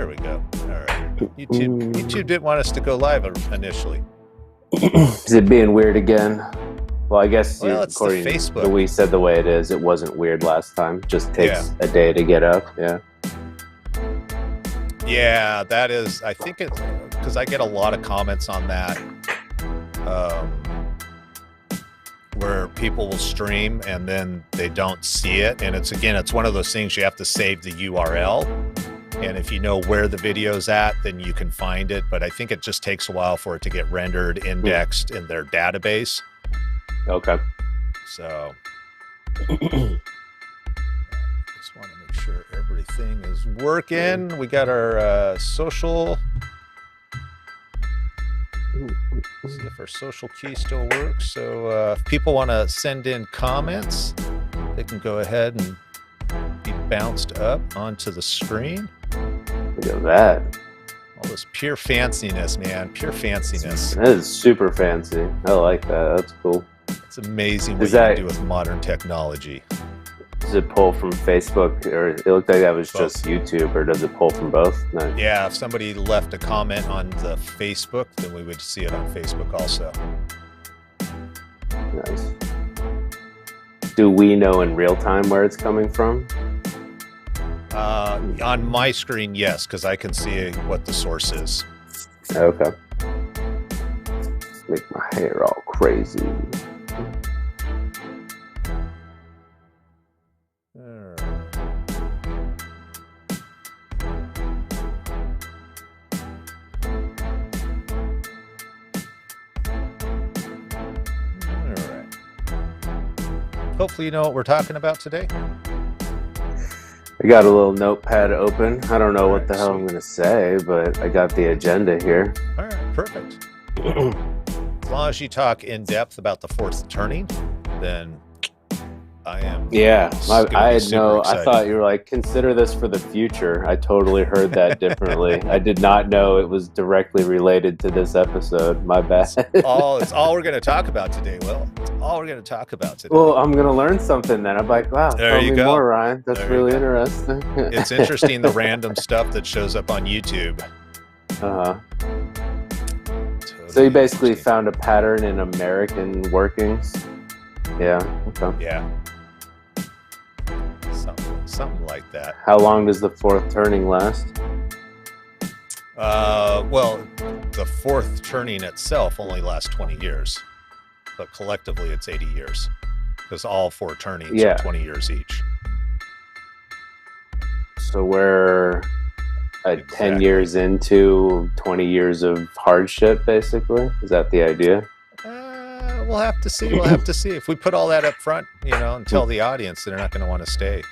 There we go. All right. YouTube didn't want us to go live initially. Is it being weird again? Well, I guess it's according the Facebook. to we said the way it is, it wasn't weird last time. Just takes a day to get up. Yeah. Yeah, that is. I think it's because I get a lot of comments on that, where people will stream and then they don't see it, and it's one of those things you have to save the URL. And if you know where the video's at, then you can find it. But I think it just takes a while for it to get rendered, indexed in their database. Okay. So just want to make sure everything is working. We got our social. See if our social key still works. So if people want to send in comments, they can go ahead and be bounced up onto the screen. Look at that. All this pure fanciness, man. Pure fanciness. That is super fancy. I like that. That's cool. It's amazing what you can do with modern technology. Does it pull from Facebook, or it looked like that was both. Just YouTube, or does it pull from both? No. Yeah, if somebody left a comment on the Facebook, then we would see it on Facebook also. Nice. Do we know in real time where it's coming from? On my screen, yes, because I can see what the source is. Okay. Make my hair all crazy. Hopefully you know what we're talking about today. I got a little notepad open. I don't know what the hell I'm going to say, but I got the agenda here. All right, perfect. As long as you talk in depth about the fourth turning, then I am. Yeah, I thought you were like, consider this for the future. I totally heard that differently. I did not know it was directly related to this episode. My bad. It's all we're going to talk about today, Will. It's all we're going to talk about today. Well, I'm going to learn something then. I'm like, wow, tell me more, Ryan. That's really interesting. It's interesting, the random stuff that shows up on YouTube. Uh-huh. So you basically found a pattern in American workings? Yeah, okay. Yeah. Something like that. How long does the fourth turning last? Well, the fourth turning itself only lasts 20 years, but collectively it's 80 years because all four turnings are 20 years each. So we're 10 years into 20 years of hardship, basically? Is that the idea? We'll have to see. We'll have to see. If we put all that up front, and tell the audience, they're not going to want to stay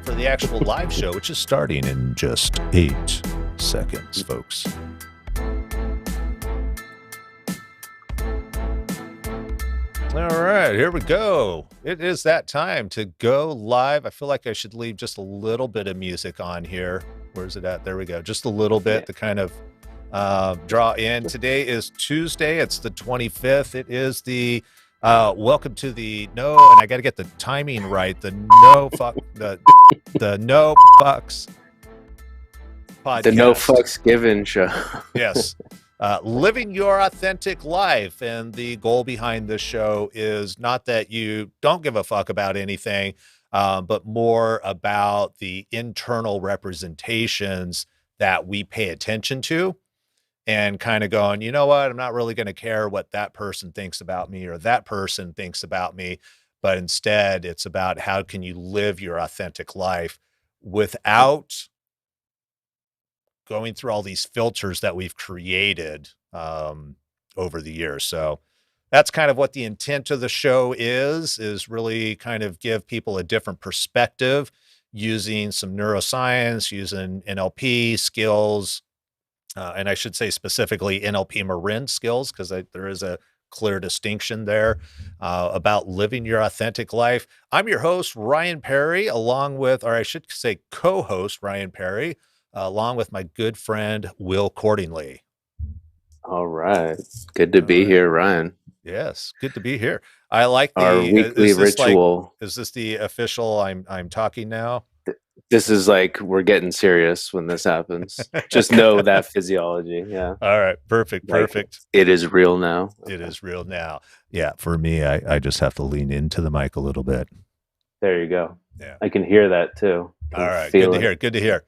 for the actual live show, which is starting in just 8 seconds, folks. All right, here we go. It is that time to go live. I feel like I should leave just a little bit of music on here. Where's it at? There we go. Just a little bit to kind of draw in. Today is Tuesday. It's the 25th. It is the welcome to the and I got to get the timing right. The no fucks podcast. The no fucks given show. Yes. Living your authentic life. And the goal behind this show is not that you don't give a fuck about anything, but more about the internal representations that we pay attention to. And kind of going, you know what? I'm not really going to care what that person thinks about me or that person thinks about me. But instead, it's about how can you live your authentic life without going through all these filters that we've created over the years. So that's kind of what the intent of the show is really kind of give people a different perspective using some neuroscience, using NLP skills, and I should say specifically NLP Marin skills, because there is a clear distinction there about living your authentic life. I'm your host, Ryan Perry, along with, or I should say co-host Ryan Perry, along with my good friend, Will Cordingley. All right. Good to be here, Ryan. Yes, good to be here. I like our weekly ritual. Is this the official I'm talking now? This is like we're getting serious when this happens. Just know that physiology. Yeah. All right. Perfect. Like Perfect. it is real now. It Okay. is real now. Yeah. For me, I just have to lean into the mic a little bit. There you go. Yeah. I can hear that too. All Can right. Good feel to it. hear. Good to hear.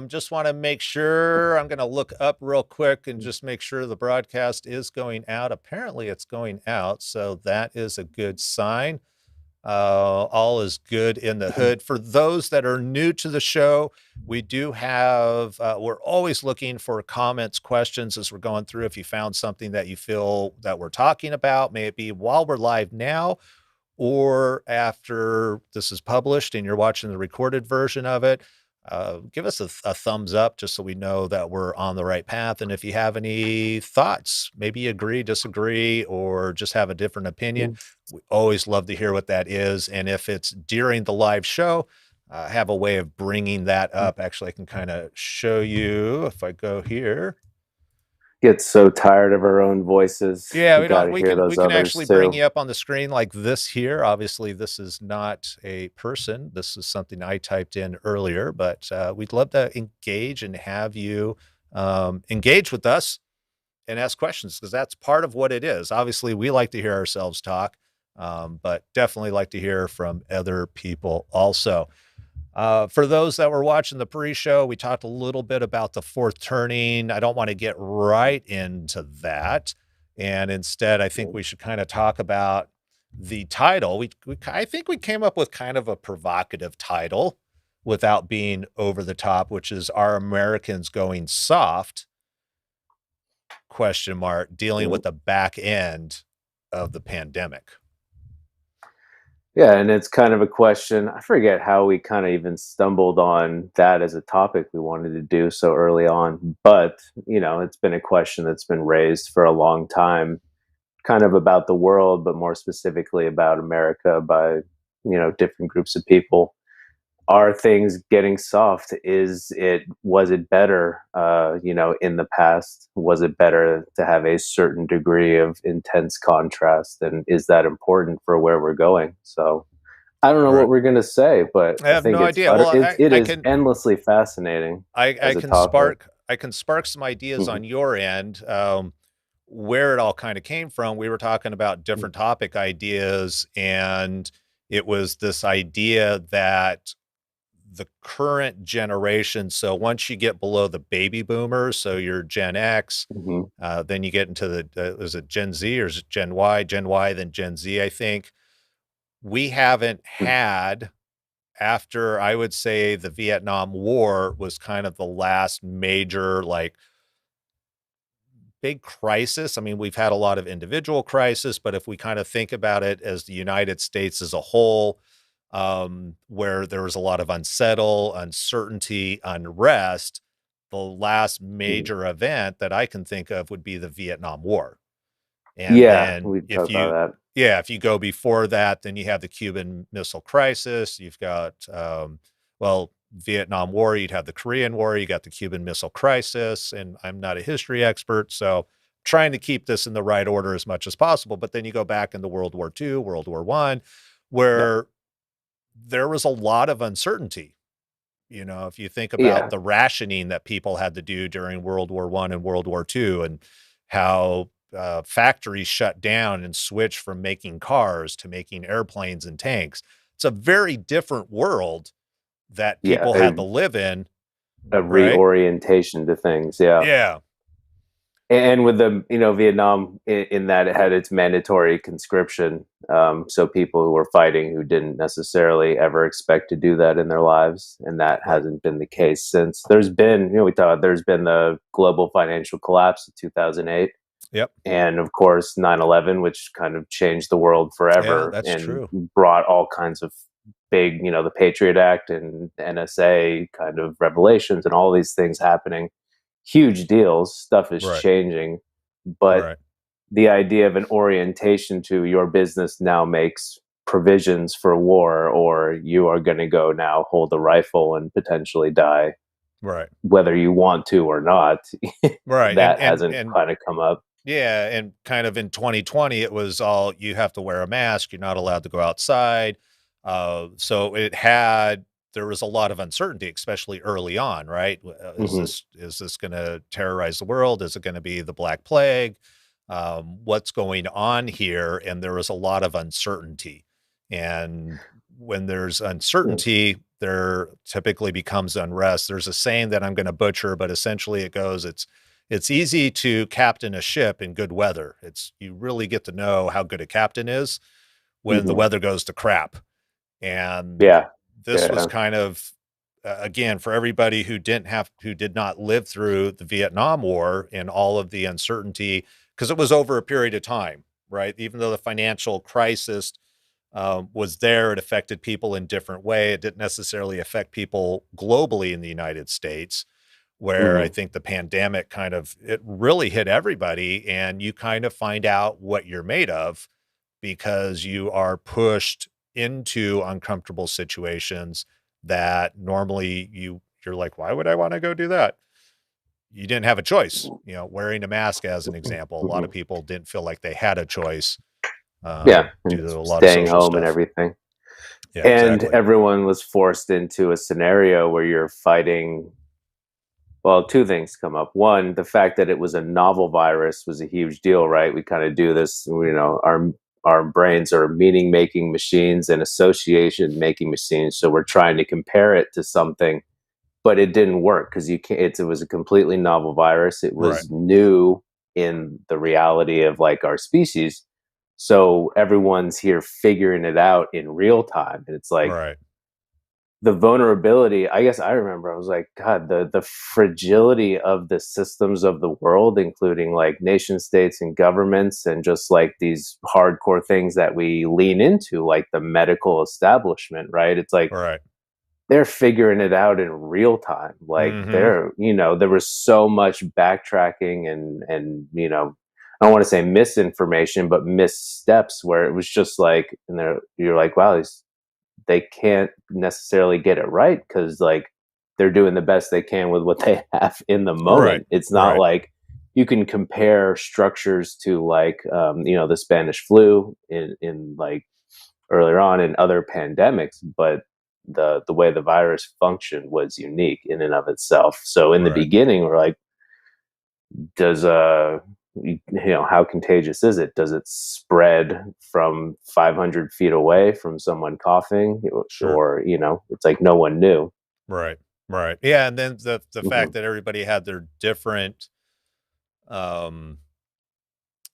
Just want to make sure I'm going to look up real quick and just make sure the broadcast is going out. Apparently it's going out. So that is a good sign. All is good in the hood. For those that are new to the show, we do have, we're always looking for comments, questions as we're going through. If you found something that you feel that we're talking about, may it be while we're live now or after this is published and you're watching the recorded version of it, give us a thumbs up just so we know that we're on the right path. And if you have any thoughts, maybe agree, disagree, or just have a different opinion, we always love to hear what that is. And if it's during the live show, have a way of bringing that up. Actually, I can kind of show you if I go here. Get so tired of our own voices. Yeah, We got to hear we those can others actually bring too. you up on the screen like this here. Obviously, this is not a person. This is something I typed in earlier, but we'd love to engage and have you engage with us and ask questions because that's part of what it is. Obviously, we like to hear ourselves talk, but definitely like to hear from other people also. For those that were watching the pre-show, we talked a little bit about the fourth turning. I don't want to get right into that. And instead, I think we should kind of talk about the title. I think we came up with kind of a provocative title without being over the top, which is Are Americans Going Soft? Question mark, dealing with the back end of the pandemic. Yeah, and it's kind of a question. I forget how we kind of even stumbled on that as a topic we wanted to do so early on, but it's been a question that's been raised for a long time, kind of about the world, but more specifically about America by, different groups of people. Are things getting soft? Was it better, in the past? Was it better to have a certain degree of intense contrast? And is that important for where we're going? So I don't know what Right. we're going to say, but I I have think no idea. Well, it I is can endlessly fascinating as a topic. I can spark some ideas Mhm. on your end. Where it all kind of came from. We were talking about different topic ideas, and it was this idea that the current generation. So once you get below the baby boomers, so you're Gen X, Mhm. then you get into is it Gen Z or is it Gen Y? Gen Y, then Gen Z, I think. We haven't had after I would say the Vietnam War was kind of the last major like big crisis. I mean, we've had a lot of individual crisis, but if we kind of think about it as the United States as a whole, where there was a lot of uncertainty, unrest, the last Mhm. major event that I can think of would be the Vietnam War. And Yeah, then we talked about that. yeah, if you go before that, then you have the Cuban Missile Crisis. You've got, well, Vietnam War, you'd have the Korean War, you got the Cuban Missile Crisis, and I'm not a history expert, so trying to keep this in the right order as much as possible. But then you go back into World War II, World War I, Yeah. where there was a lot of uncertainty. If you think about Yeah. the rationing that people had to do during World War I and World War II and how factories shut down and switched from making cars to making airplanes and tanks. It's a very different world that Yeah. people had to live in, A right? reorientation to things. Yeah. Yeah, And with the Vietnam in that it had its mandatory conscription, so people who were fighting who didn't necessarily ever expect to do that in their lives, and that right. hasn't been the case since. There's been we thought there's been the global financial collapse of 2008, Yep. and of course 9/11, which kind of changed the world Yeah, forever that's and true. brought all kinds of big, the Patriot Act and NSA kind of revelations and all these things happening. Huge deals, stuff is Right. changing, but Right. the idea of an orientation to your business now makes provisions for war, or you are going to go now hold a rifle and potentially die Right. whether you want to or not. Right. That hasn't kind of come up. Yeah, and kind of in 2020, it was all you have to wear a mask. You're not allowed to go outside. So it had there was a lot of uncertainty, especially early on, right? Hmm. Is this going to terrorize the world? Is it going to be the Black Plague? What's going on here? And there was a lot of uncertainty. And when there's Yeah. uncertainty, there typically becomes unrest. There's a saying that I'm going to butcher, but essentially it goes, it's easy to captain a ship in good weather. It's you really get to know how good a captain is when the Hmm. weather goes to crap. And Yeah. this was Yeah. kind of again for everybody who did not live through the Vietnam War and all of the uncertainty because it was over a period of time, right? Even though the financial crisis was there, it affected people in different way. It didn't necessarily affect people globally in the United States, where I Hmm. think the pandemic kind of it really hit everybody, and you kind of find out what you're made of because you are pushed into uncomfortable situations that normally you're like, why would I want to go do that? You didn't have a choice. You know, wearing a mask as an example, a lot of Hmm. people didn't feel like they had a choice Yeah. due And to a lot of staying social home and stuff. everything. Yeah, And exactly. everyone was forced into a scenario where you're fighting. Well, two things come up. One, the fact that it was a novel virus was a huge deal, right? We kind of do this, our brains are meaning making machines and association making machines, so we're trying to compare it to something, but it didn't work because you can't. It was a completely novel virus. It Right. was new in the reality of like our species, so everyone's here figuring it out in real time, and it's like Right. the vulnerability. I guess I remember I was like, god, the fragility of the systems of the world, including like nation states and governments, and just like these hardcore things that we lean into, like the medical establishment, right? It's like Right. they're figuring it out in real time. Like Mhm. there was so much backtracking and I don't want to say misinformation, but missteps where it was just like, and you're like, wow, they can't necessarily get it right because like they're doing the best they can with what they have in the Right. moment. It's not Right. like you can compare structures to like the Spanish flu in like earlier on in other pandemics, but the way the virus functioned was unique in and of itself. So in the Right. beginning, we're like, does how contagious is it? Does it spread from 500 feet away from someone coughing, Sure. or it's like no one knew. Right. Right. Yeah, and then the Hmm. fact that everybody had their different um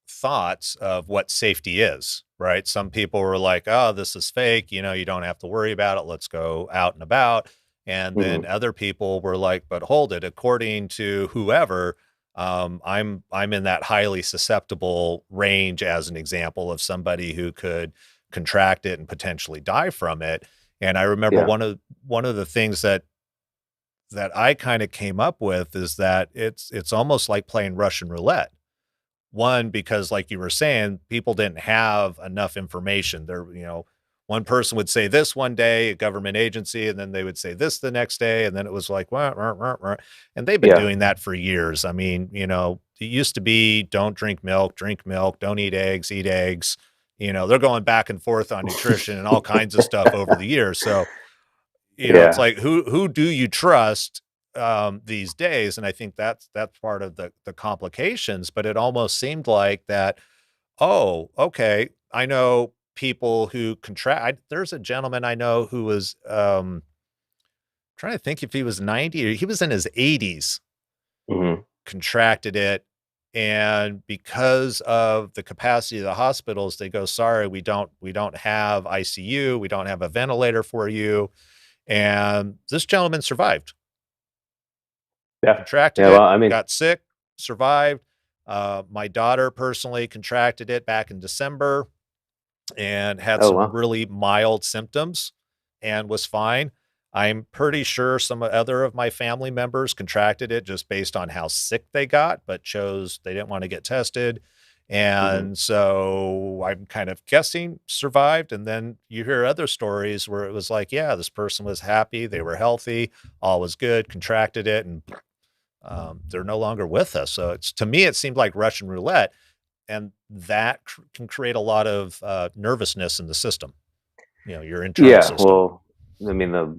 thoughts of what safety is, right? Some people were like, "Oh, this is fake, you don't have to worry about it. Let's go out and about." And then Hmm. other people were like, "But hold it, according to whoever, I'm in that highly susceptible range as an example of somebody who could contract it and potentially die from it." And I remember Yeah. one of the things that I kind of came up with is that it's almost like playing Russian roulette. One, because like you were saying, people didn't have enough information. One person would say this one day, a government agency, and then they would say this the next day, and then it was like, wah, wah, wah, wah. And they've been Yeah. doing that for years. I mean, it used to be don't drink milk, don't eat eggs, eat eggs. They're going back and forth on nutrition and all kinds of stuff over the years. So it's Yeah. like who do you trust these days? And I think that's part of the complications. But it almost seemed like that. Oh, okay. I know people who contract. There's a gentleman I know who was trying to think if he was 90 or he was in his 80s, Hmm. contracted it. And because of the capacity of the hospitals, they go, sorry, we don't have ICU, we don't have a ventilator for you. And this gentleman survived, Yeah. contracted Yeah. Well, it, I mean, got sick, survived. My daughter personally contracted it back in December and had oh some well. really mild symptoms and was fine. I'm pretty sure some other of my family members contracted it just based on how sick they got, but chose they didn't want to get tested. Hmm. And so I'm kind of guessing survived. And then you hear other stories where it was like, yeah, this person was happy, they were healthy, all was good, contracted it, and they're no longer with us. So it's to me, it seemed like Russian roulette, and that can create a lot of nervousness in the system, your internal Yeah. system. Well, I mean, the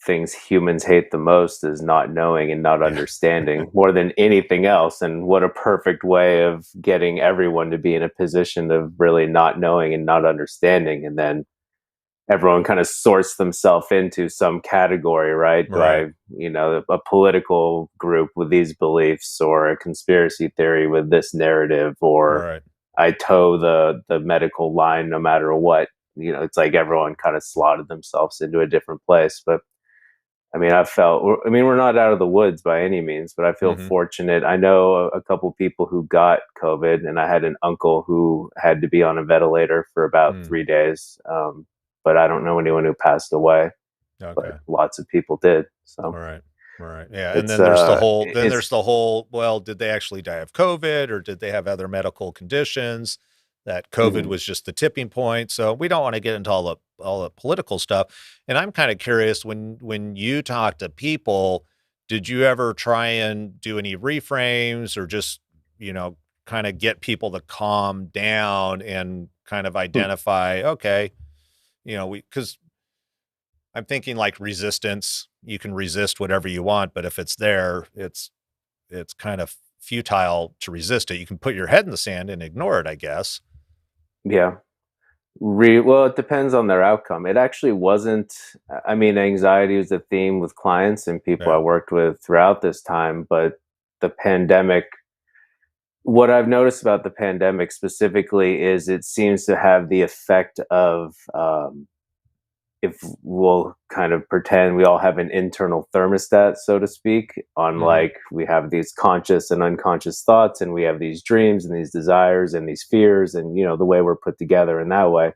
things humans hate the most is not knowing and not Yeah. understanding more than anything else. And what a perfect way of getting everyone to be in a position of really not knowing and not understanding. And then everyone kind of sorts themselves into some category, right? Do Right. I, a political group with these beliefs, or a conspiracy theory with this narrative, or Right. I toe the medical line no matter what. It's like everyone kind of slotted themselves into a different place. But I mean, we're not out of the woods by any means, but I feel Mhm. fortunate. I know a couple people who got COVID, and I had an uncle who had to be on a ventilator for about Mm. 3 days. But I don't know anyone who passed away, but Okay. lots of people did. So Right. Right. Yeah, and it's then there's the uh, whole it's well, did they actually die of COVID or did they have other medical conditions? That COVID mhm. was just the tipping point. So we don't want to get into all the political stuff. And I'm kind of curious when you talk to people, did you ever try and do any reframes or just, you know, kind of get people to calm down and kind of Hmm. identify, okay, because I'm thinking like resistance. You can resist whatever you want, but if it's there, it's kind of futile to resist it. You can put your head in the sand and ignore it, I guess. Yeah. Well, it depends on their outcome. It actually wasn't. I mean, anxiety was a theme with clients and people I Yeah. worked with throughout this time, but the pandemic, what I've noticed about the pandemic specifically is it seems to have the effect of, if we'll kind of pretend we all have an internal thermostat, so to speak, on, Mhm. like, we have these conscious and unconscious thoughts, and we have these dreams and these desires and these fears, and the way we're put together in that way.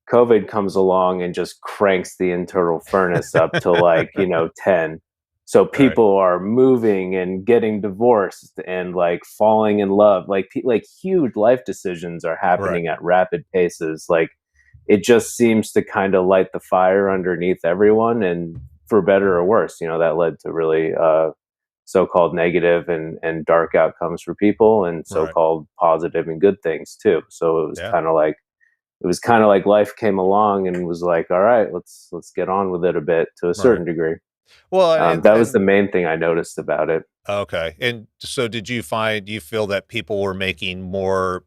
COVID comes along and just cranks the internal furnace up to, like, 10. So Right. people are moving and getting divorced and, like, falling in love. Like huge life decisions are Right. happening at rapid paces. Like, it just seems to kind of light the fire underneath everyone, and for better or worse, that led to really so-called negative and dark outcomes for people, and Right. so-called positive and good things too. So Yeah. it was kind of like life came along and was like, all right, let's get on with it a bit, to a Right. certain degree. Well, and That was the and main thing I noticed about it. okay. And so do you feel that people were making more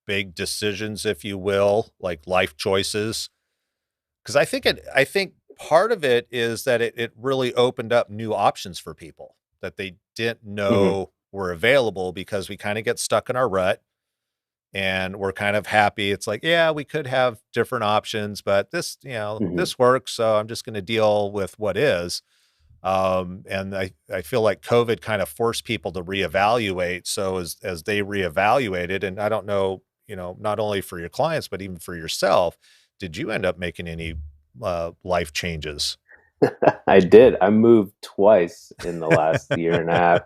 big decisions, if you will, like life choices? Because I think part of it is that it really opened up new options for people that they didn't Hmm. know were available because we kind of get stuck in our rut and we're kind of happy. It's like, yeah, we could have different options, but this, Hmm. this works. So I'm just going to deal with what is. And I feel like COVID kind of forced people to reevaluate. So as they reevaluated, and I don't know, not only for your clients, but even for yourself, did you end up making any life changes? I did. I moved twice in the last year and a half.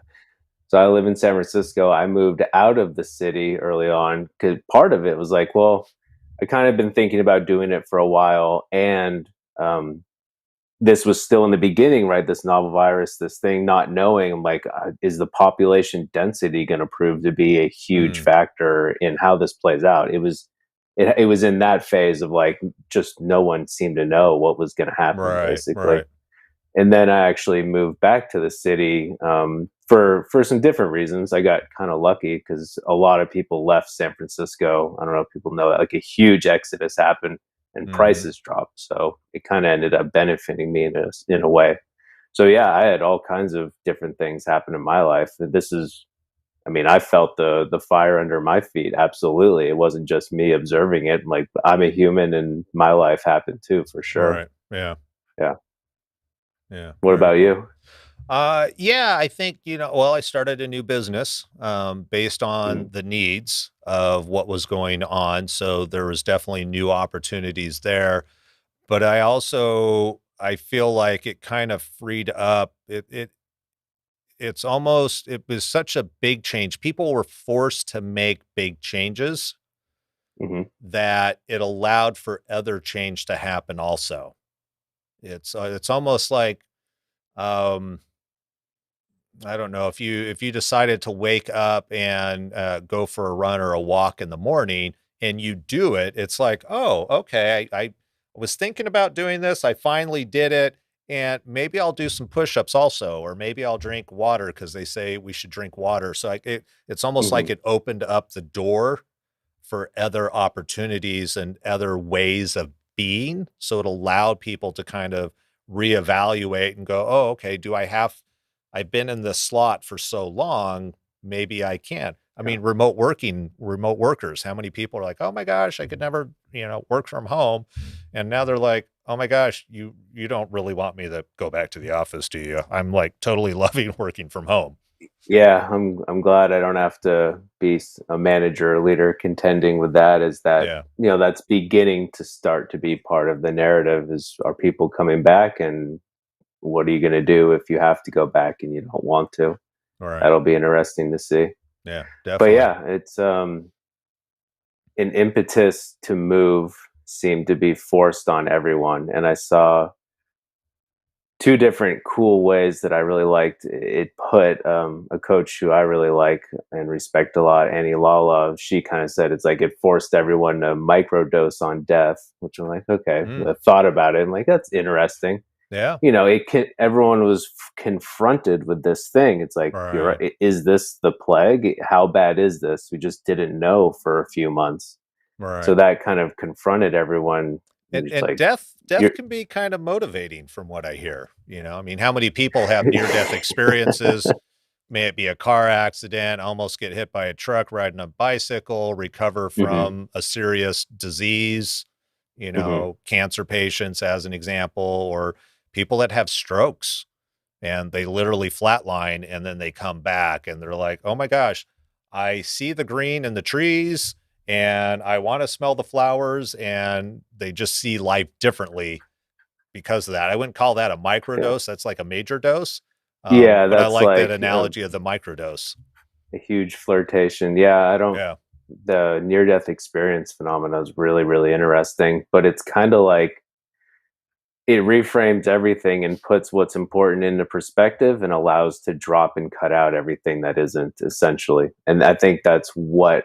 So I live in San Francisco. I moved out of the city early on because part of it was like, well, I kind of been thinking about doing it for a while, and um, this was still in the beginning, right? This novel virus, this thing, not knowing, I'm like, is the population density going to prove to be a huge Mm, factor in how this plays out? It was in that phase of, like, just no one seemed to know what was going to happen, right, basically. right. And then I actually moved back to the city, for some different reasons. I got kind of lucky because a lot of people left San Francisco. I don't know if people know that, like, a huge exodus happened and Hmm. prices dropped. So it kind of ended up benefiting me in a way. So yeah, I had all kinds of different things happen in my life. This is, I mean, I felt the fire under my feet. Absolutely, it wasn't just me observing it. Like, I'm a human, and my life happened too, for sure. Right. Yeah. Yeah. Yeah. What Very about cool. you? Yeah, I think, well, I started a new business based on Mm, the needs of what was going on. So there was definitely new opportunities there. But I feel like it kind of freed up. It was such a big change. People were forced to make big changes mhm. that it allowed for other change to happen also. It's almost like, um, I don't know if you decided to wake up and go for a run or a walk in the morning and you do it, it's like, oh, okay, I was thinking about doing this. I finally did it, and maybe I'll do some push-ups also, or maybe I'll drink water because they say we should drink water. So it's almost like Mhm. it opened up the door for other opportunities and other ways of being. So it allowed people to kind of reevaluate and go, oh, okay, I've been in this slot for so long, maybe I can. I Yeah. mean, remote workers, how many people are like, oh my gosh, I could never, work from home. And now they're like, oh my gosh, you don't really want me to go back to the office, do you? I'm like totally loving working from home. Yeah, I'm glad I don't have to be a manager or leader contending with that. Is that, Yeah. that's beginning to start to be part of the narrative? Is, are people coming back, and what are you going to do if you have to go back and you don't want to? All right. That'll be interesting to see. Yeah, But definitely. yeah, it's an impetus to move seemed to be forced on everyone, and I saw two different cool ways that I really liked it put. A coach who I really like and respect a lot, Annie Lala, she kind of said it's like it forced everyone to microdose on death, which I'm like, okay. Mm, I thought about it. I'm like, that's interesting. yeah. Everyone was confronted with this thing. It's like, you're Right. right. Is this the plague? How bad is this? We just didn't know for a few months. So Right. that kind of confronted everyone. And It's and like, death you're, can be kind of motivating from what I hear, I mean, how many people have near-death experiences? May it be a car accident, almost get hit by a truck riding a bicycle, recover Mhm, from a serious disease, mhm. cancer patients as an example, or people that have strokes and they literally flatline and then they come back and they're like, "Oh my gosh, I see the green in the trees and I want to smell the flowers," and they just see life differently because of that. I wouldn't call that a Yeah. microdose. That's like a major dose. Yeah, But I that's like that like analogy of the microdose. a huge flirtation. Yeah, I don't Yeah. the near death experience phenomena is really, really interesting, but it's kind of like it reframes everything and puts what's important into perspective and allows to drop and cut out everything that isn't, essentially. And I think that's what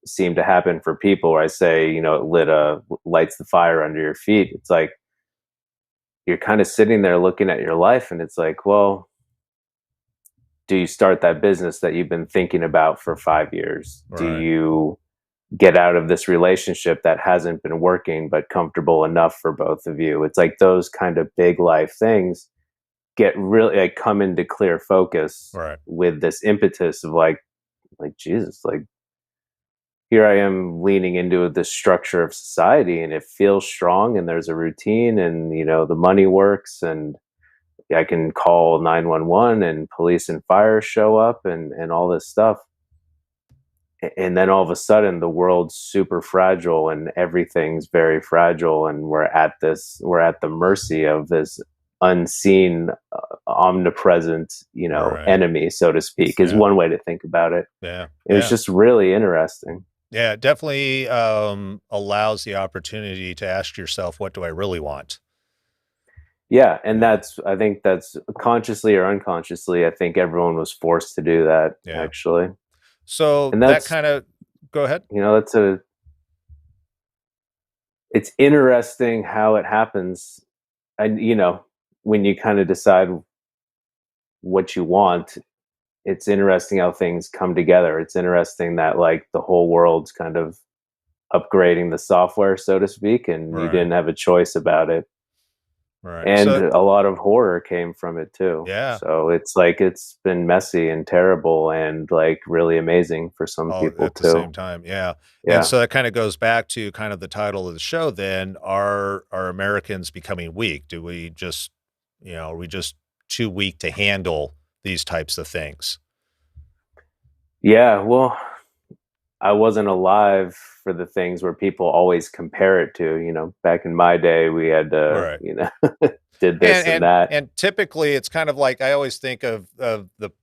seemed to happen for people, where I say, it lights the fire under your feet. It's like you're kind of sitting there looking at your life, and it's like, well, do you start that business that you've been thinking about for 5 years? Do Right. you get out of this relationship that hasn't been working but comfortable enough for both of you? It's like those kind of big life things get really, like, come into clear focus Right. with this impetus of like Jesus, like, here I am leaning into this structure of society, and it feels strong, and there's a routine, and the money works, and I can call 911 and police and fire show up, and all this stuff. And then all of a sudden the world's super fragile and everything's very fragile, and we're at the mercy of this unseen, omnipresent, Right. enemy, so to speak, is Yeah. one way to think about it. Yeah. It was Yeah. just really interesting. Yeah. It definitely allows the opportunity to ask yourself, what do I really want? Yeah, and Yeah. I think that's consciously or unconsciously, I think everyone was forced to do that, Yeah. actually. So And that that's, kind of go ahead. that's a it's interesting how it happens. And when you kind of decide what you want, it's interesting how things come together. It's interesting that, like, the whole world's kind of upgrading the software, so to speak, and you Right. didn't have a choice about it. Right. And So a lot of horror came from it too. yeah. So it's like it's been messy and terrible and, like, really amazing for some All people at the same too. time, yeah, and Yeah. so that kinda goes back to kind of the title of the show then, are Americans becoming weak? Do we just are we just too weak to handle these types of things? Yeah. Well, I wasn't alive for the things where people always compare it to. Back in my day, we had Right. did And this and and that. and typically, it's kind of like I always think of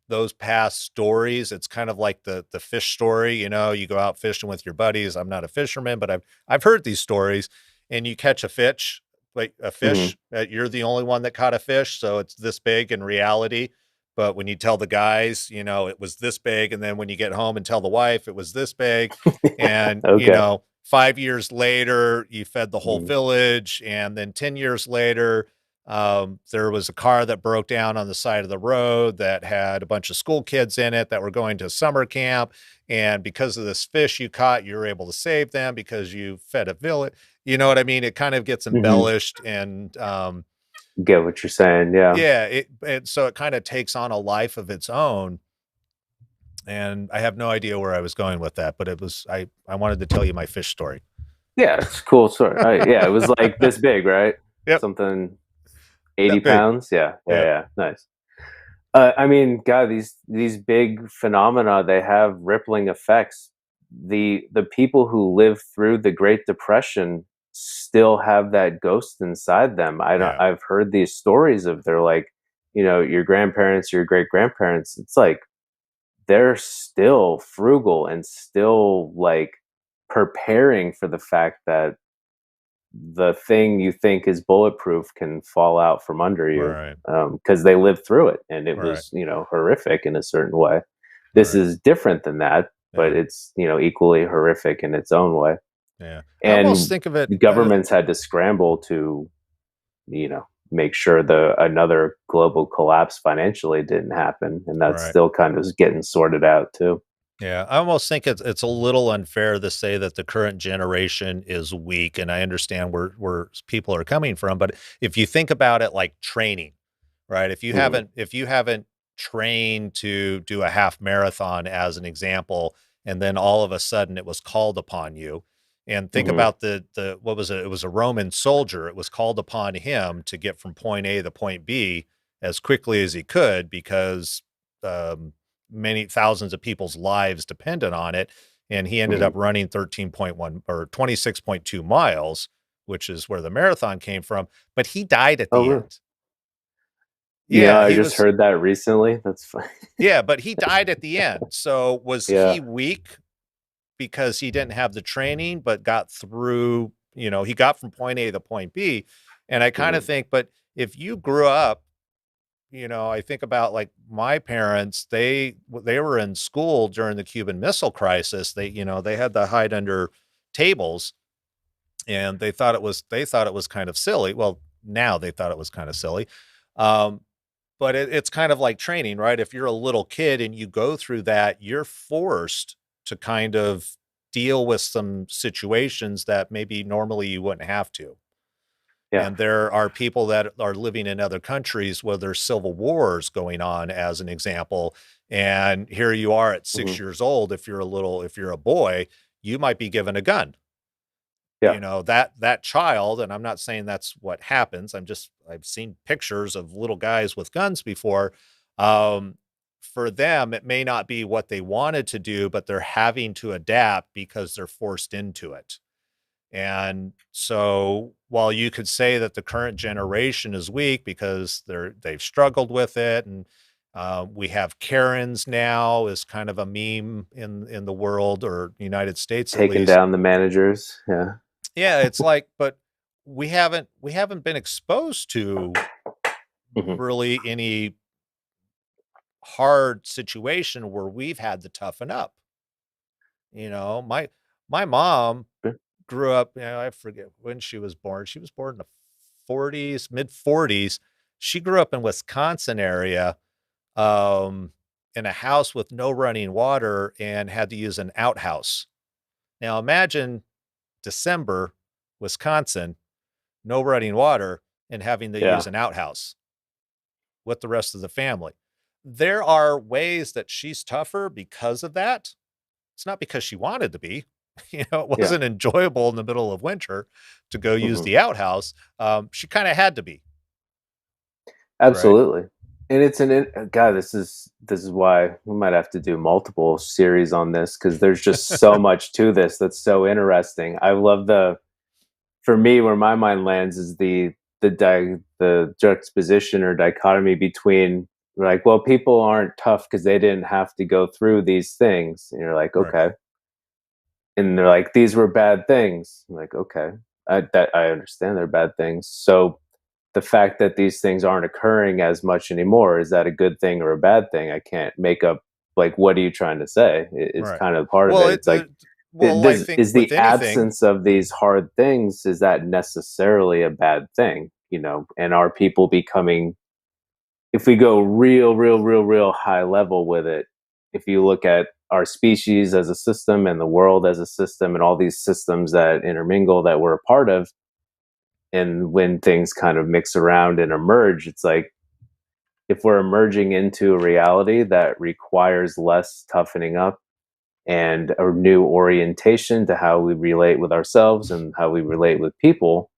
those past stories. It's kind of like the fish story. You go out fishing with your buddies. I'm not a fisherman, but I've heard these stories. And you catch a fish, like a Mhm. fish. You're the only one that caught a fish, so it's this big in reality. But when you tell the guys, it was this big, and then when you get home and tell the wife, it was this big, and Okay. 5 years later, you fed the whole Mhm. village, and then 10 years later, There was a car that broke down on the side of the road that had a bunch of school kids in it that were going to summer camp. And because of this fish you caught, you were able to save them because you fed a village. You know what I mean? It kind of gets Hmm. embellished and, Get what you're saying. Yeah. yeah, so it kind of takes on a life of its own. And I have no idea where I was going with that, but I wanted to tell you my fish story. Yeah, it's cool. Sort. Yeah, it was like this big, right? Yep, Something 80 that big. pounds. Yeah, yeah, Yep, yeah. Nice. I mean, God, these big phenomena, they have rippling effects. The people who lived through the Great Depression still have that ghost inside them. I don't. yeah, I've heard these stories of they're like, your grandparents, your great grandparents. It's like they're still frugal and still like preparing for the fact that the thing you think is bulletproof can fall out from under you, right, because they lived through it and it right, was horrific in a certain way. This right. is different than that, but Yeah, it's equally horrific in its own way. yeah. I almost And think of it. the governments had to scramble to make sure the another global collapse financially didn't happen, and that's Right. still kind of getting sorted out too. Yeah, I almost think it's a little unfair to say that the current generation is weak, and I understand where people are coming from, but if you think about it like training, right? Hmm. If you haven't trained to do a half marathon as an example, and then all of a sudden it was called upon you, and think Hmm. about the what was it? It was a Roman soldier. It was called upon him to get from point A to point B as quickly as he could because um, many thousands of people's lives depended on it. And he ended Hmm. up running 13.1 or 26.2 miles, which is where the marathon came from. But he died at Oh, the really? end. Yeah, I he just was, heard that recently. That's fine. yeah, but he died at the end. So was Yeah. he weak because he didn't have the training, but got through, he got from point A to point B. And I kind of Hmm. think, but if you grew up, I think about like my parents, they were in school during the Cuban Missile Crisis. They had to hide under tables and they thought it was kind of silly. Well, now they thought it was kind of silly. Um, but it's kind of like training, right? If you're a little kid and you go through that, you're forced to kind of deal with some situations that maybe normally you wouldn't have to. Yeah. And there are people that are living in other countries where there's civil wars going on, as an example. And here you are at Hmm. 6 years old. If you're a boy, you might be given a gun. Yeah. That child, and I'm not saying that's what happens. I've seen pictures of little guys with guns before. Um, for them, it may not be what they wanted to do, but they're having to adapt because they're forced into it. And so while you could say that the current generation is weak because they've struggled with it, and we have Karens now is kind of a meme in the world or United States at Taking least. down the managers. Yeah. Yeah, it's like, but we haven't been exposed to Hmm. really any hard situation where we've had to toughen up. My mom grew up, I forget when she was born. She was born in the 40s, mid 40s. She grew up in Wisconsin area, um, in a house with no running water and had to use an outhouse. Now imagine December, Wisconsin, no running water and having to use Yeah. an outhouse with the rest of the family. There are ways that she's tougher because of that. It's not because she wanted to be. It Yeah. wasn't enjoyable in the middle of winter to go use Hmm. the outhouse. She kinda had to be, right? Absolutely. And God. This is why we might have to do multiple series on this, because there's just so much to this that's so interesting. I love the For me, where my mind lands is the juxtaposition or dichotomy between, like, well, people aren't tough because they didn't have to go through these things, and you're like, Right, okay, and they're like, these were bad things. I'm like, okay, I understand they're bad things. So the fact that these things aren't occurring as much anymore, is that a good thing or a bad thing? I can't make up, like, what are you trying to say? Is right. kind of part of Well, it. It's like, I this think is with the anything, absence of these hard things, is that necessarily a bad thing? and are people becoming, if we go real high level with it, if you look at our species as a system and the world as a system and all these systems that intermingle that we're a part of, and when things kind of mix around and emerge, it's like if we're emerging into a reality that requires less toughening up and a new orientation to how we relate with ourselves and how we relate with people,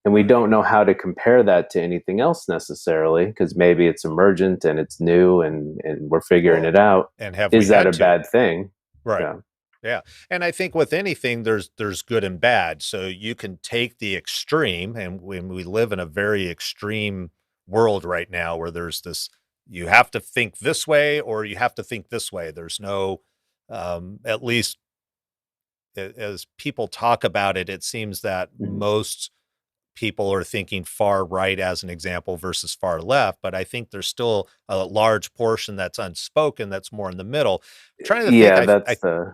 and we Right. don't know how to compare that to anything else necessarily, because maybe it's emergent and it's new, and we're figuring Well, it out. and have we Is that had a to? bad thing? Right. Yeah. Yeah. And I think with anything, there's good and bad. So you can take the extreme, and when we live in a very extreme world right now where there's this, you have to think this way or you have to think this way. There's no, at least as people talk about it, it seems that Mhm. most people are thinking far right as an example versus far left. But I think there's still a large portion that's unspoken that's more in the middle. I'm trying to think, Yeah, I,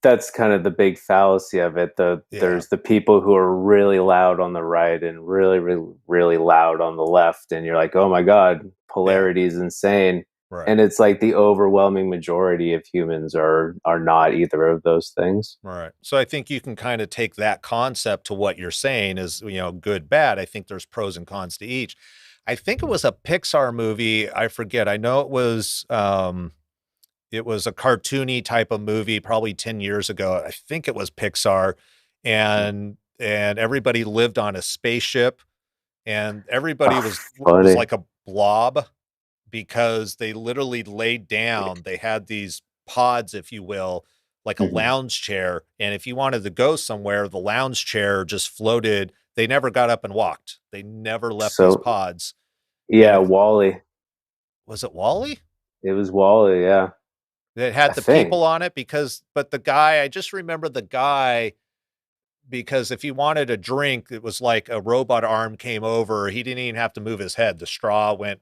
that's kind of the big fallacy of it. yeah, There's the people who are really loud on the right and really loud on the left, and you're like, oh my god, yeah. polarity is insane. Right. And it's like the overwhelming majority of humans are not either of those things. Right. So I think you can kind of take that concept to what you're saying is, good, bad. I think there's pros and cons to each. I think it was a Pixar movie. I forget. I know it was a cartoony type of movie probably 10 years ago. I think it was Pixar, Mm. and everybody lived on a spaceship, and everybody Oh, was funny. like a blob because they literally laid down. They had these pods, if you will, like a Mhm. lounge chair. And if you wanted to go somewhere, the lounge chair just floated. They never got up and walked. They never left these So pods. And yeah, if, Wally. was it Wally It was Wally. Yeah, that I had the think. people on it? But the guy, I just remember the guy, because if he wanted a drink, it was like a robot arm came over. He didn't even have to move his head. The straw went,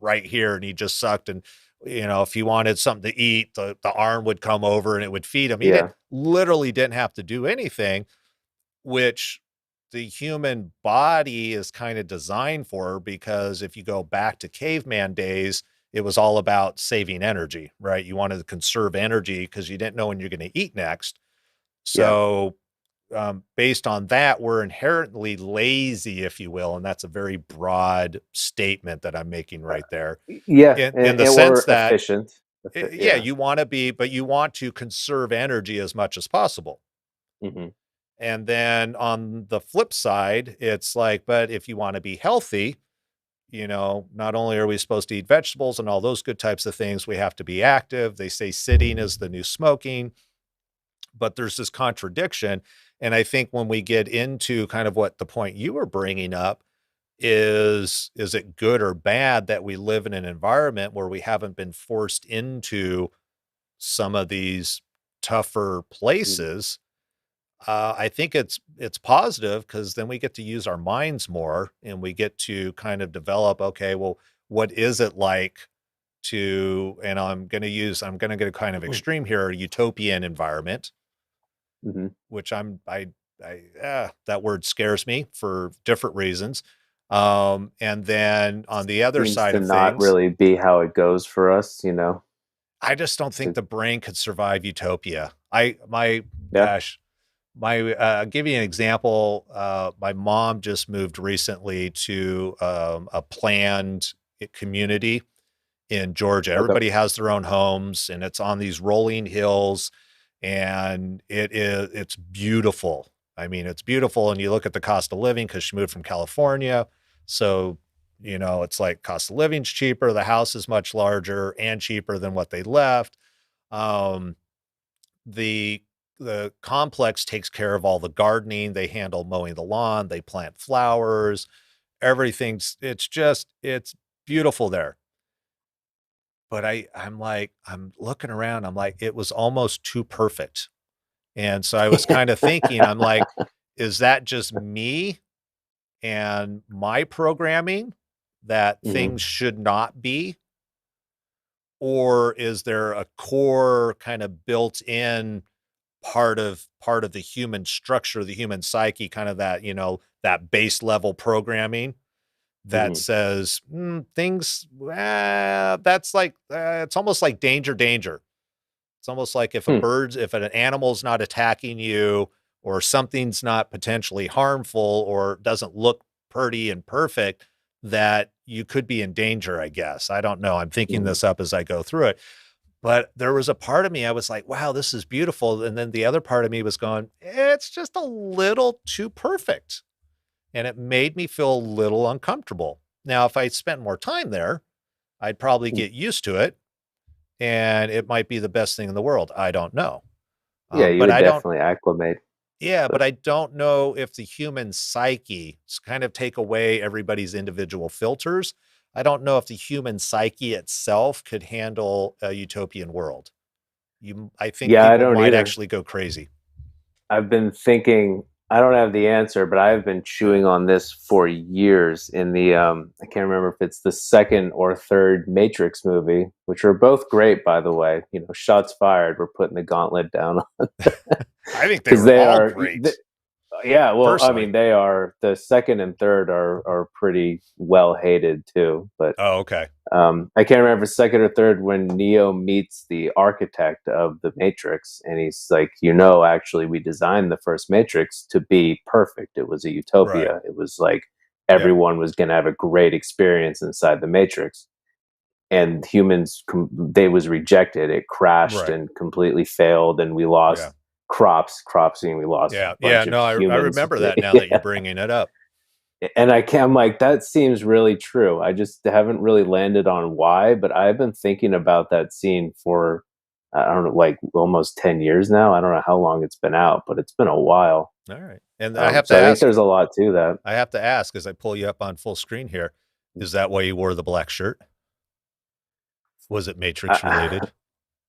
right here, and he just sucked. And if he wanted something to eat, the arm would come over and it would feed him. He didn't Yeah. literally didn't have to do anything, which the human body is kind of designed for, because if you go back to caveman days, it was all about saving energy, right? You wanted to conserve energy because you didn't know when you're going to eat next. Yeah. So based on that, we're inherently lazy, if you will, and that's a very broad statement that I'm making right there. Yeah, In the and sense we're that, efficient. yeah, Yeah. you want to be, but you want to conserve energy as much as possible. Hmm. And then on the flip side, it's like, but if you want to be healthy, not only are we supposed to eat vegetables and all those good types of things, we have to be active. They say sitting is the new smoking, but there's this contradiction. And I think when we get into kind of what the point you were bringing up is it good or bad that we live in an environment where we haven't been forced into some of these tougher Mm. places? I think it's positive because then we get to use our minds more and we get to kind of develop, okay, well, what is it like to, and I'm going to get kind of extreme here, a utopian environment, Hmm. which that word scares me for different reasons. And then on the other Seems side to of not things, really be how it goes for us. I just don't think To, the brain could survive utopia. I my yeah. gosh, my I'll give you an example. My mom just moved recently to a planned community in Georgia. Okay. Everybody has their own homes, and it's on these rolling hills, and it's beautiful. I mean, it's beautiful, and you look at the cost of living because she moved from California, so it's like cost of living's cheaper, the house is much larger and cheaper than what they left. Um, the the complex takes care of all the gardening, they handle mowing the lawn, they plant flowers, it's beautiful there. But I'm like, I'm looking around, I'm like, it was almost too perfect. And so I was kind of thinking, I'm like, is that just me and my programming that Hmm. things should not be? Or is there a core kind of built in part of the human structure, the human psyche, kind of that, that base level programming that Hmm. says things. That's like it's almost like danger, danger. It's almost like Hmm. if an animal's not attacking you, or something's not potentially harmful, or doesn't look pretty and perfect, that you could be in danger, I guess. I don't know. I'm thinking Hmm. this up as I go through it. But there was a part of me, I was like, wow, this is beautiful. And then the other part of me was going, it's just a little too perfect. And it made me feel a little uncomfortable. Now, if I spent more time there, I'd probably Hmm. get used to it, and it might be the best thing in the world. I don't know. Yeah, you But would I don't, definitely acclimate. yeah, but But I don't know if the human psyche kind of take away everybody's individual filters. I don't know if the human psyche itself could handle a utopian world. I think yeah, I people don't might either. actually go crazy. I've been thinking, I don't have the answer, but I've been Yeah. chewing on this for years in the I can't remember if it's the second or third Matrix movie, which are both great by the way. Shots fired, we're putting the gauntlet down I think they because were they all are great, yeah, well, I personally. mean, they are the second and third are pretty well hated too, but Oh, okay. I can't remember if it's second or third when Neo meets the architect of the Matrix, and he's like, actually, we designed the first Matrix to be perfect. It was a Right. utopia. It was like Yep. everyone was going to have a great experience inside the Matrix, and humans, they was rejected. It crashed Right. and completely failed, and we Yeah. lost crops, and we lost a Yeah. Yeah. bunch of No, I humans. remember that now that you're Yeah. bringing it up. And I'm like, that seems really true. I just haven't really landed on why, but I've been thinking about that scene for, I don't know, like almost 10 years now. I don't know how long it's been out, but it's been a while. All right. And So I think there's a lot to that. I have to ask as I pull you up on full screen here, is that why you wore the black shirt? Was it Matrix I, related?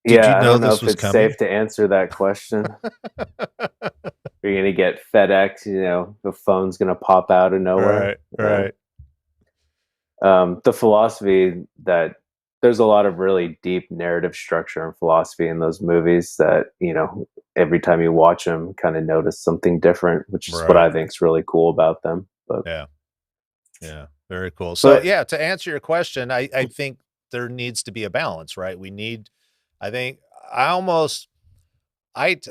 Did you yeah, I know don't know this if was it's coming? safe to answer that question. You're going to get FedEx, the phone's going to pop out of nowhere. Right, right. The philosophy that there's a lot of really deep narrative structure and philosophy in those movies that every time you watch them kind of notice something different, which is what Right. I think is really cool about them. But Yeah. Yeah. Very cool. So but yeah, to answer your question, I think there needs to be a balance, right? I think I almost I t-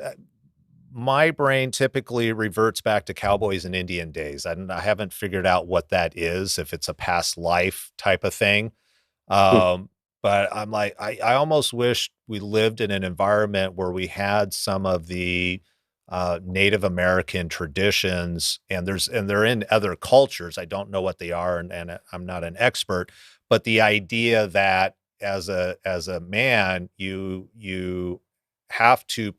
my brain typically reverts back to cowboys and Indian days. I haven't figured out what that is, if it's a past life type of thing. Um, but I'm like, I almost wish we lived in an environment where we had some of the Native American traditions, and they're in other cultures. I don't know what they are, and I'm not an expert, but the idea that as a man, you have to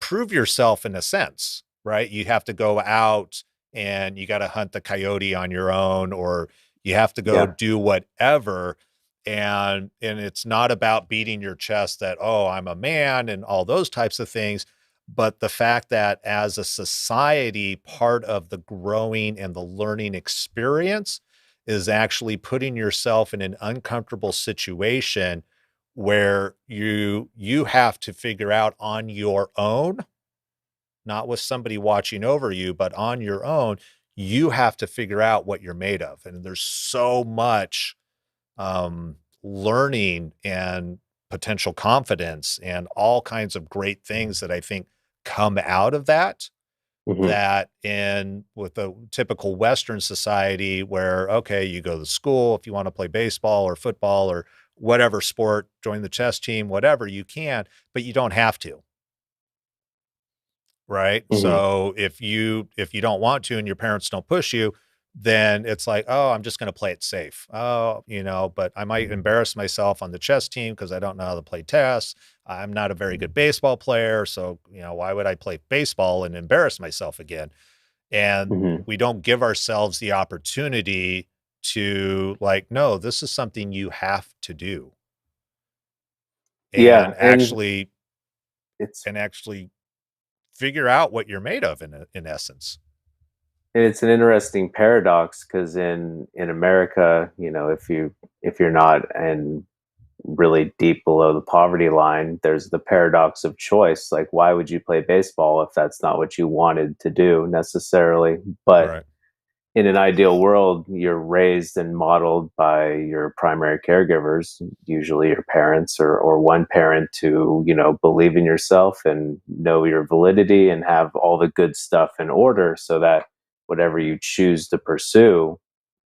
prove yourself in a sense, right? You have to go out and you got to hunt the coyote on your own, or you have to go yeah, do whatever. And it's not about beating your chest that, oh, I'm a man and all those types of things, but the fact that as a society, part of the growing and the learning experience is actually putting yourself in an uncomfortable situation where you have to figure out on your own, not with somebody watching over you, but on your own, you have to figure out what you're made of. And there's so much learning and potential confidence and all kinds of great things that I think come out of that, hmm that in with a typical Western society where, okay, you go to school, if you want to play baseball or football or whatever sport, join the chess team, whatever you can, but you don't have to. Right? hmm So if you don't want to and your parents don't push you, then it's like, "Oh, I'm just gonna play it safe." Oh, but I might embarrass myself on the chess team because I don't know how to play chess. I'm not a very good baseball player, so, why would I play baseball and embarrass myself again? And hmm we don't give ourselves the opportunity to, like, "No, this is something you have to do," yeah, and actually it's and actually figure out what you're made of in essence. it's an interesting paradox because in America, if you're not and really deep below the poverty line, there's the paradox of choice. Like, why would you play baseball if that's not what you wanted to do necessarily? But Right. in an ideal world, you're raised and modeled by your primary caregivers, usually your parents or one parent, to, believe in yourself and know your validity and have all the good stuff in order so that whatever you choose to pursue,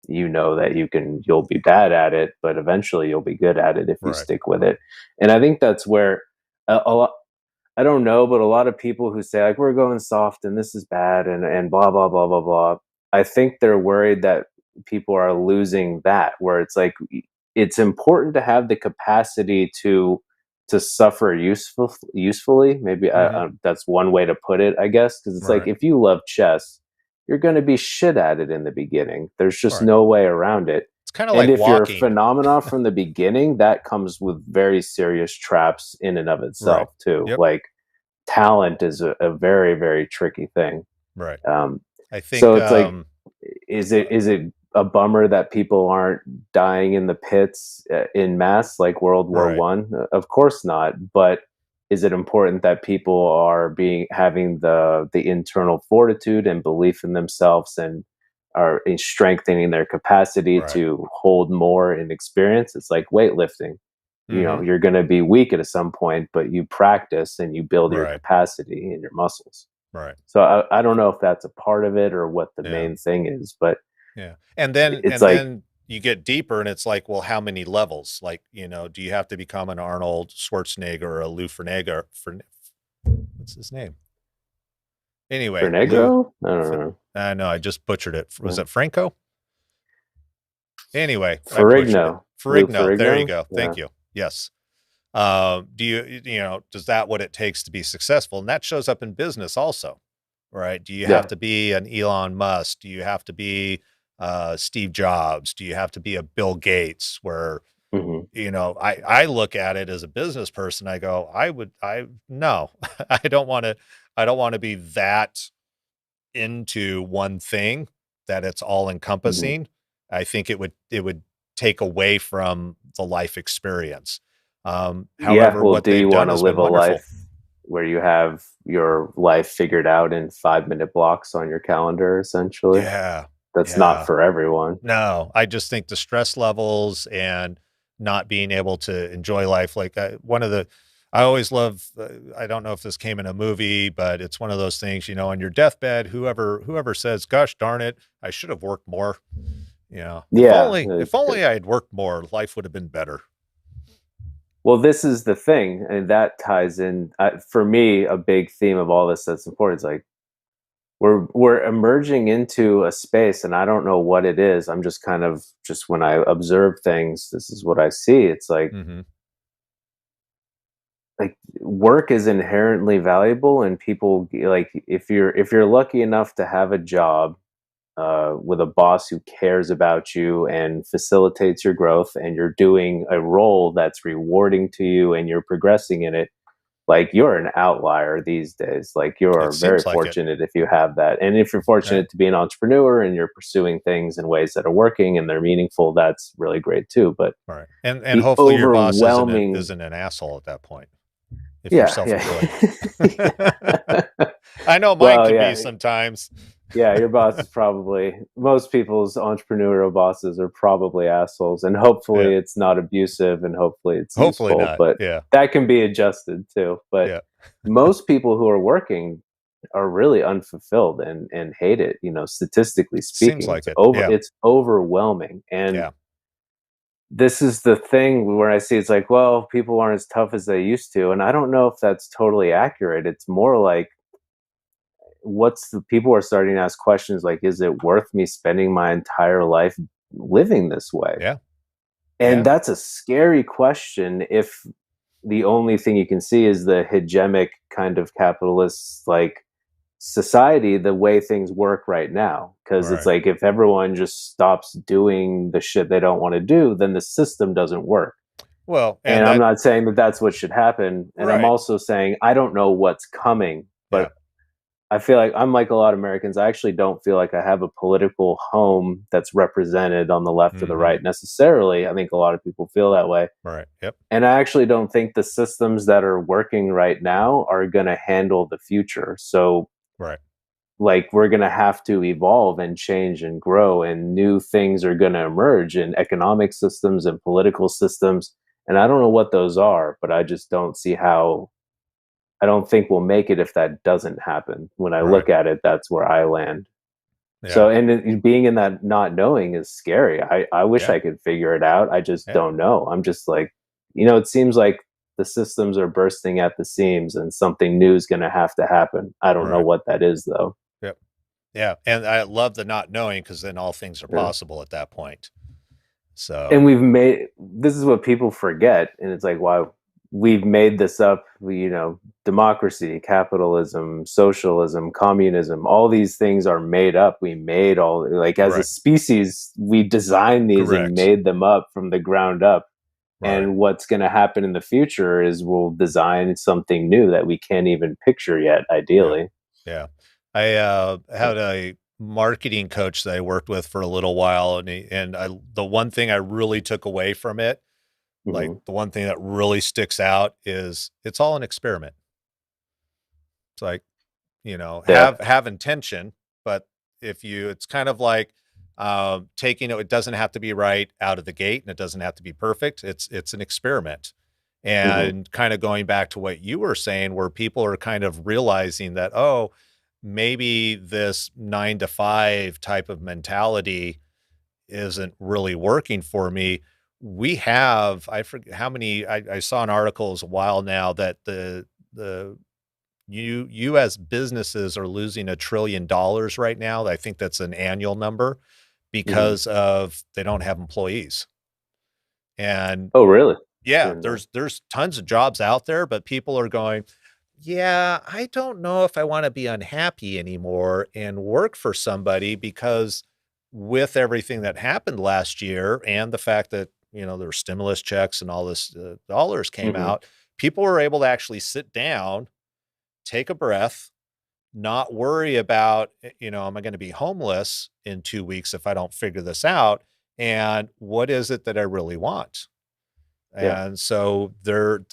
that you'll be bad at it, but eventually you'll be good at it if you Right. stick with it. And I think that's where a lot, I don't know, but a lot of people who say like we're going soft and this is bad and blah blah blah blah blah. I think they're worried that people are losing that, where it's like it's important to have the capacity to suffer usefully. Maybe Hmm. that's one way to put it, I guess, because it's like Right. if you love chess, you're going to be shit at it in the beginning. There's just Right. no way around it. It's kind of And like if you're a walking. phenomena from the beginning, that comes with very serious traps in and of Right. itself too. Yep. Like talent is a very very tricky thing. Right. Um, I so think it's like, uh, is it a bummer that people aren't dying in the pits in mass like World War right. One? Of course not. But is it important that people are being having the internal fortitude and belief in themselves and are strengthening their capacity Right. to hold more in experience? It's like weightlifting. Hmm. You're going to be weak at some point, but you practice and you build your Right. capacity in your muscles. Right. So I don't know if that's a part of it or what the Yeah. main thing is, but Yeah. And then it's and like, then you get deeper and it's like, well, how many levels? Like, do you have to become an Arnold Schwarzenegger or a Lou Ferrigno for what's his name? for Anyway, Lou Negro, I don't know. no, I just butchered it. Was Yeah. it Franco? Anyway, I butchered it. Ferrigno, Lou Ferrigno. There you Ferrigno. go. Yeah. Thank you. Yes. Do does that what it takes to be successful? And that shows up in business also, right? Do you have Yeah. to be an Elon Musk? Do you have to be Steve Jobs? Do you have to be a Bill Gates? Where, Hmm. I look at it as a business person. I go, no, I don't want to be that into one thing that it's all Hmm. encompassing. I think it would take away from the life experience. Yeah. However, Well, what do they've you done want to has live been a wonderful. life where you have your life figured out in 5 minute blocks on your calendar, essentially? Yeah. That's not Yeah. for everyone. No, I just think the stress levels and not being able to enjoy life, like I always love, I don't know if this came in a movie, but it's one of those things, on your deathbed, whoever says, gosh darn it, I should have worked more. If Yeah. only, if only I had worked more, life would have been better. Well, this is the thing, and that ties in for me. A big theme of all this that's important is like we're emerging into a space, and I don't know what it is. I'm just kind of just when I observe things, this is what I see. It's Hmm. like work is inherently valuable, and people like if you're lucky enough to have a job with a boss who cares about you and facilitates your growth, and you're doing a role that's rewarding to you, and you're progressing in it. Like you're an outlier these days. Like It you're very seems like it. fortunate if you have that. And if you're Yeah. fortunate to be an entrepreneur and you're pursuing things in ways that are working and they're meaningful, that's really great too. But All right. And the hopefully your boss isn't overwhelming, isn't an asshole at that point if you're yeah, self-employed. yeah. I know mine Well, can be yeah, sometimes. yeah, your boss is probably, most people's entrepreneurial bosses are probably assholes, and hopefully Yeah. it's not abusive and hopefully it's Hopefully useful, not. but Yeah. that can be adjusted too. But Yeah. most people who are working are really unfulfilled and hate it, statistically Seems speaking. like it. Yeah. It's overwhelming. And Yeah. this is the thing where I see it's like, well, people aren't as tough as they used to. And I don't know if that's totally accurate. It's more like what's the people are starting to ask questions like, is it worth me spending my entire life living this way? Yeah. And Yeah. that's a scary question if the only thing you can see is the hegemonic kind of capitalist like society, the way things work right now. Because it's Right. like if everyone just stops doing the shit they don't want to do, then the system doesn't work. Well, and And I'm that not saying that that's what should happen. And I'm right. also saying I don't know what's coming, Yeah. but I feel like I'm like a lot of Americans. I actually don't feel like I have a political home that's represented on the left or the Mhm. right necessarily. I think a lot of people feel that way. Right. Yep. And I actually don't think the systems that are working right now are going to handle the future. So, Right. like, we're going to have to evolve and change and grow, and new things are going to emerge in economic systems and political systems. And I don't know what those are, but I just don't see how. I don't think we'll make it if that doesn't happen. When I Right. look at it, that's where I land. Yeah. So, and being in that not knowing is scary. I wish Yeah. I could figure it out. I just Yeah. don't know. I'm just like, it seems like the systems are bursting at the seams and something new is going to have to happen. I don't know Right. what that is, though. Yep. Yeah. And I love the not knowing because then all things are Yeah. possible at that point. So, And this is what people forget. And it's like, wow, we've made this up, democracy, capitalism, socialism, communism, all these things are made up. We made all, like, as a right. species, we designed these and Correct. made them up from the ground up. Right. And what's going to happen in the future is we'll design something new that we can't even picture yet, Yeah. ideally. Yeah. I had a marketing coach that I worked with for a little while, and the one thing I really took away from it, like Hmm. the one thing that really sticks out is it's all an experiment. It's like, Yeah. have intention, but it's kind of like taking it doesn't have to be right out of the gate and it doesn't have to be perfect. It's an experiment. Hmm. And kind of going back to what you were saying, where people are kind of realizing that, oh, maybe this 9 to 5 type of mentality isn't really working for me. I forget how many, I saw an article, it was a while now, that the U.S. businesses are losing $1 trillion right now. I think that's an annual number Hmm. because of they don't have employees. And Oh, really? yeah, Didn't know. there's tons of jobs out there, but people are going, yeah, I don't know if I want to be unhappy anymore and work for somebody because with everything that happened last year and the fact that, there were stimulus checks and all this dollars came Hmm. out, people were able to actually sit down, take a breath, not worry about, am I going to be homeless in 2 weeks if I don't figure this out? And what is it that I really want? Yeah. And so the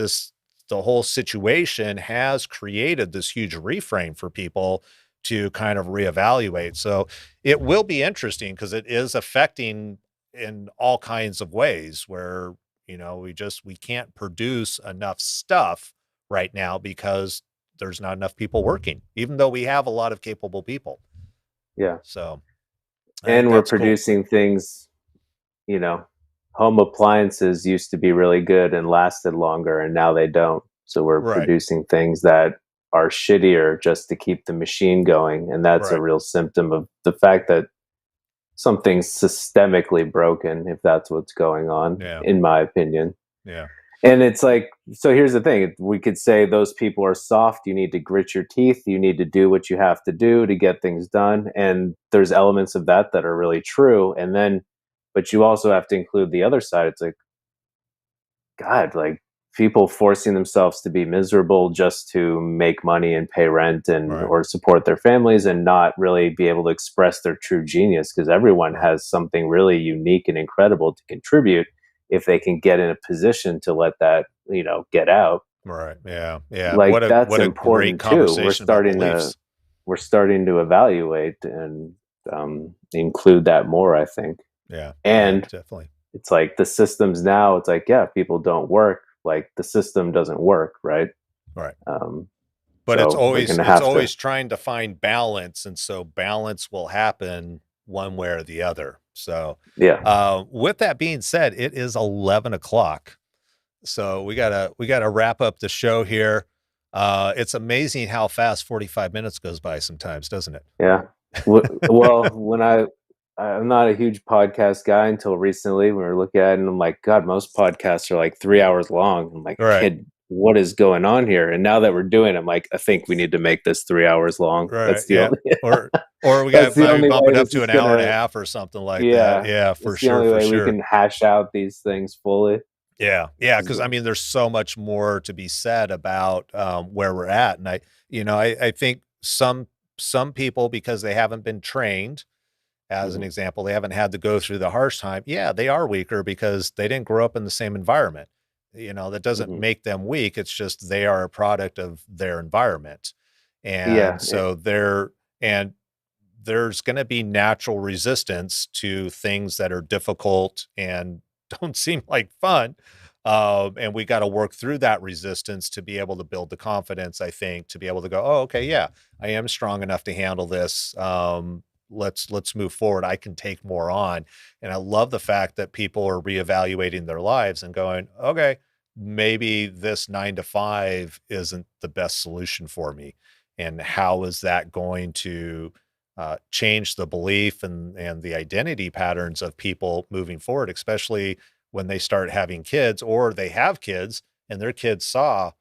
whole situation has created this huge reframe for people to kind of reevaluate. So it will be interesting because it is affecting in all kinds of ways where, we can't produce enough stuff right now because there's not enough people working, even though we have a lot of capable people. Yeah. So I think And we're that's cool. producing things, you know, home appliances used to be really good and lasted longer, and now they don't. So we're Right. producing things that are shittier just to keep the machine going. And that's a Right. real symptom of the fact that something's systemically broken, if that's what's going on, Yeah. in my opinion. Yeah. And it's like, so here's the thing, we could say those people are soft. You need to grit your teeth. You need to do what you have to do to get things done. And there's elements of that that are really true. And then, but you also have to include the other side. It's like, God, like, people forcing themselves to be miserable just to make money and pay rent and Right. or support their families and not really be able to express their true genius, because everyone Right. has something really unique and incredible to contribute if they can get in a position to let that, get out. Right. Yeah. Yeah. Like, that's What a great important too. conversation about beliefs. We're starting to evaluate and include that more, I think. Yeah. Yeah, And definitely. it's like the systems now, it's like, yeah, people don't work. Like, the system doesn't work, right? Right. Um, But it's so we're always gonna it's have to. always trying to find balance, and so balance will happen one way or the other. So, Yeah. with that being said, it is 11 o'clock. So we gotta wrap up the show here. It's amazing how fast 45 minutes goes by sometimes, doesn't it? Yeah. Well, I'm not a huge podcast guy until recently. When we were looking at it, and I'm like, God, most podcasts are like 3 hours long. I'm like, Right. kid, what is going on here? And now that we're doing it, I'm like, I think we need to make this 3 hours long. Right. That's the Yeah. only Or we got that's the maybe only bump way it up this to is an hour and a gonna. half or something like that. Yeah, Yeah, for it's the sure, only for way we sure. can hash out these things fully. Yeah, yeah, because I So, mean, there's so much more to be said about, where we're at, and I think some some people, because they haven't been trained, as an Mhm. example, they haven't had to go through the harsh time. Yeah, they are weaker because they didn't grow up in the same environment. That doesn't Mhm. make them weak. It's just they are a product of their environment. And Yeah, so and there's going to be natural resistance to things that are difficult and don't seem like fun. And we got to work through that resistance to be able to build the confidence, I think, to be able to go, oh, okay, yeah, I am strong enough to handle this. Let's move forward. I can take more on. And I love the fact that people are reevaluating their lives and going, okay, maybe this 9 to 5 isn't the best solution for me. And how is that going to change the belief and the identity patterns of people moving forward, especially when they start having kids or they have kids and their kids saw,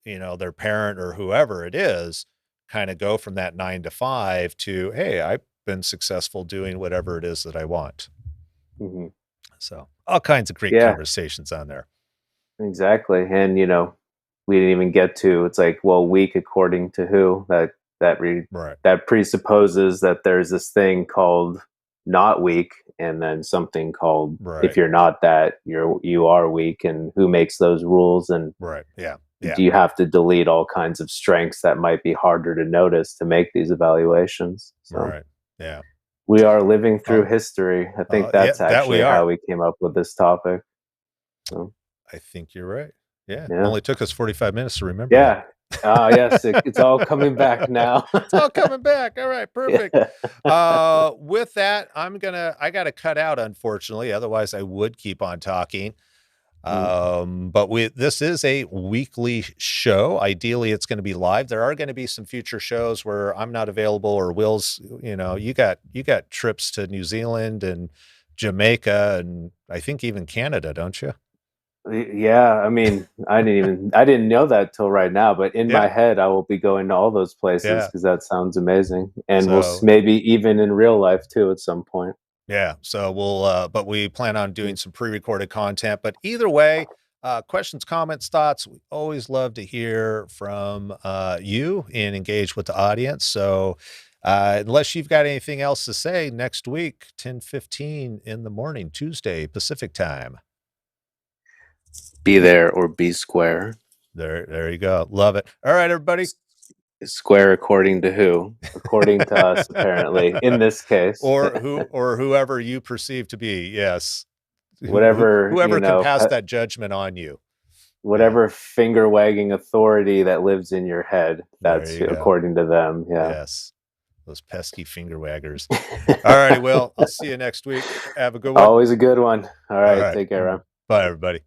their parent or whoever it is kind of go from that 9 to 5 to, hey, I've been successful doing whatever it is that I want. mhm. So all kinds of great Yeah, conversations on there. exactly, and, we didn't even get to it's like, well, weak according to who? Right. That presupposes that there's this thing called not weak, and then something called if Right. you're not that, you are weak, and who makes those rules, and Right. Yeah. Yeah. do you have to delete all kinds of strengths that might be harder to notice to make these evaluations? So Right. Yeah. we are living through Oh, history. I think yeah, that's that we actually how are. we came up with this topic. So I think you're right. Yeah. yeah. Only took us 45 minutes to remember that. Yeah. Yes, it's all coming back now. It's all coming back. All right, perfect. Yeah. With that, I gotta cut out, unfortunately. Otherwise, I would keep on talking. Mm, But this is a weekly show. Ideally, it's going to be live. There are going to be some future shows where I'm not available or Will's, you got trips to New Zealand and Jamaica and I think even Canada, don't you? yeah, I mean, I didn't know that till right now, but in my Yeah. head, I will be going to all those places Yeah. because that sounds amazing, and So maybe even in real life too at some point. yeah, so but we plan on doing some pre-recorded content. But either way, questions, comments, thoughts, we always love to hear from you and engage with the audience. So unless you've got anything else to say, next week, 10:15 in the morning, Tuesday, Pacific time. Be there or be square. There you go. Love it. All right, everybody. Square according to who? According to us, apparently, in this case. or whoever you perceive to be. Yes. Whatever, Whoever can pass that judgment on you. Yeah. whatever finger wagging authority that lives in your head, There that's you go. according to them. Yeah. Yes. Those pesky finger waggers. All righty. Well, I'll see you next week. Have a good one. Always a good one. All All right. right. Take care, Ron. Bye, everybody.